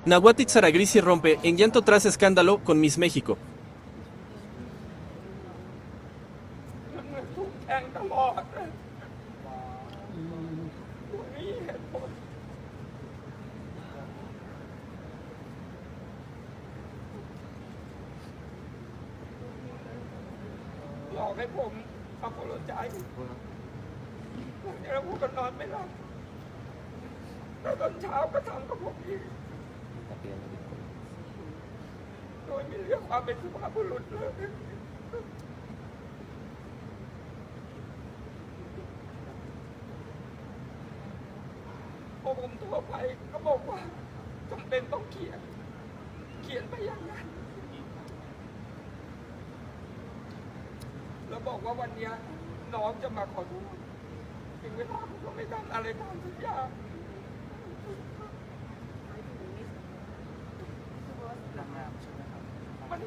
Nahuatl Zaragrisi rompe en llanto tras escándalo con Miss México. มันถูกแทงตลอดเลยไม่มีเหตุผลหลอกให้ผมขับรถใจผมจะพูดกันนอนไม่หลับแล้วตอนเช้าก็ทำกับผมอีกโดยมีเรื่องความเป็นสุภาพบุรุษเลยพอผมโทรไปก็บอกว่าจำเป็นต้องเขียนไปอย่างนั้นแล้วบอกว่าวันนี้น้องจะมาขอโทษถึงเวลาผมก็ไม่ทำอะไรตามสัญญามัน